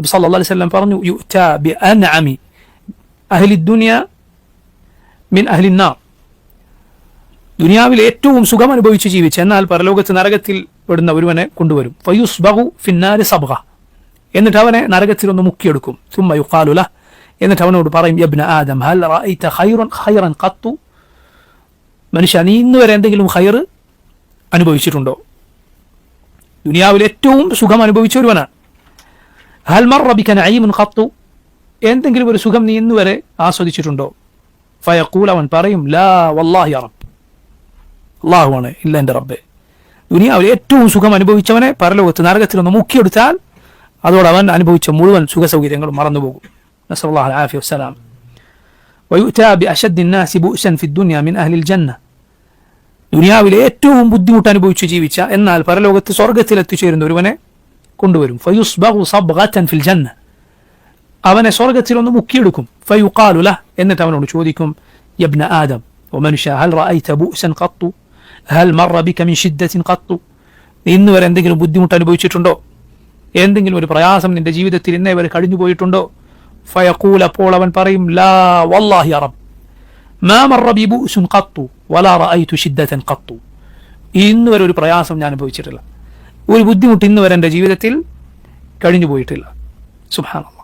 നബി സല്ലല്ലാഹു അലൈഹി വസല്ലം പറഞ്ഞു, യുഅ്താ ബിഅൻഅമി അഹ്ലി ദുനിയ മിൻ അഹ്ലി നാർ. ദുനിയാവിൽ ഏറ്റവും സുഖം അനുഭവിച്ച് ജീവിച്ച് എന്നാൽ പരലോകത്ത് നരകത്തിൽ പെടുന്ന ഒരുവനെ കൊണ്ടുവരും. ഫയുസ്ബഹു ഫിന്നാരി സബ്ഗ, എന്നിട്ട് അവനെ നരകത്തിൽ ഒന്ന് മുക്കിയെടുക്കും. സുമ്മ യുഖാലു ലഹ്, എന്നിട്ട് അവനോട് പറയും, യബ്ന ആദം ഹൽ റഅയ്ത ഖൈറൻ ഖത്തു, മനുഷ്യ നീ ഇന്ന് വരെ എന്തെങ്കിലും ഖൈർ അനുഭവിച്ചിട്ടുണ്ടോ? ദുനിയാവിൽ ഏറ്റവും സുഖം അനുഭവിച്ച ഒരുവനാണ്. ഹൽ മർറ ബിക നഈമുൻ ഖത്തു, എന്തെങ്കിലും ഒരു സുഖം നീ ഇന്ന് വരെ ആസ്വദിച്ചിട്ടുണ്ടോ? ഫയഖൂൽ, അവൻ പറയും, ലാ വല്ലാഹി യാ റബ്ബ്, അല്ലാഹുവാണ്, ഇല്ല എൻ്റെ റബ്ബേ. ദുനിയാവിൽ ഏറ്റവും സുഖം അനുഭവിച്ചവനെ പരലോകത്ത് നരകത്തിലൊന്ന് മുക്കിയെടുത്താൽ അതോടെ അവൻ അനുഭവിച്ച മുഴുവൻ സുഖ സൗകര്യങ്ങളും മറന്നുപോകും. നസ്അലുല്ലാഹി അൽ ആഫിയ വസ്സലാം. വയുഅ്താ ബിഅശദ്ദി الناس ബുഅ്സൻ ഫി الدنيا മിൻ അഹ്ലിൽ ജന്ന, ദുനിയാവിലെ ഏറ്റവും ബുദ്ധിമുട്ട് അനുഭവിച്ച് ജീവിച്ച എന്നാൽ പരലോകത്ത് സ്വർഗ്ഗത്തിൽ എത്തിച്ചേരുന്ന ഒരുവനെ കൊണ്ടുവരും. ഫയുസ്ബഗു സബ്ഗതൻ ഫിൽ ജന്ന, അവനെ സ്വർഗ്ഗത്തിൽ ഒന്ന് മുക്കിയെടുക്കും. ഫയുഖാലു ലഹ്, എന്നിട്ട് അവനോട് ചോദിക്കും, യബ്ന ആദം, ഓ മനുഷ്യ, ഹൽ റഅയ്ത ബുഅ്സൻ ഖത്തു ഹൽ മർറ ബിക മിൻ ശിദ്ദത്തിൻ ഖത്തു, ഇന്ന് വരെ എന്തെങ്കിലും ബുദ്ധിമുട്ട് അനുഭവിച്ചിട്ടുണ്ടോ? എന്തെങ്കിലും ഒരു പ്രയാസം നിന്റെ ജീവിതത്തിൽ ഇന്നേ വരെ കഴിഞ്ഞു പോയിട്ടുണ്ടോ? ഫയഖൂൽ, അപ്പോൾ അവൻ പറയും, ലാ വല്ലാഹി യാ റബ്ബ്, മാ മർറ ബി ബുഅ്സുൻ ഖത്തു വലാ റഅയ്തു ശിദ്ദതൻ ഖത്തു, ഇന്ന് വരെ ഒരു പ്രയാസം ഞാൻ അനുഭവിച്ചിട്ടില്ല, ഒരു ബുദ്ധിമുട്ട് ഇന്ന് വരെ എൻ്റെ ജീവിതത്തിൽ കഴിഞ്ഞു പോയിട്ടില്ല. സുബ്ഹാനല്ലാഹ്.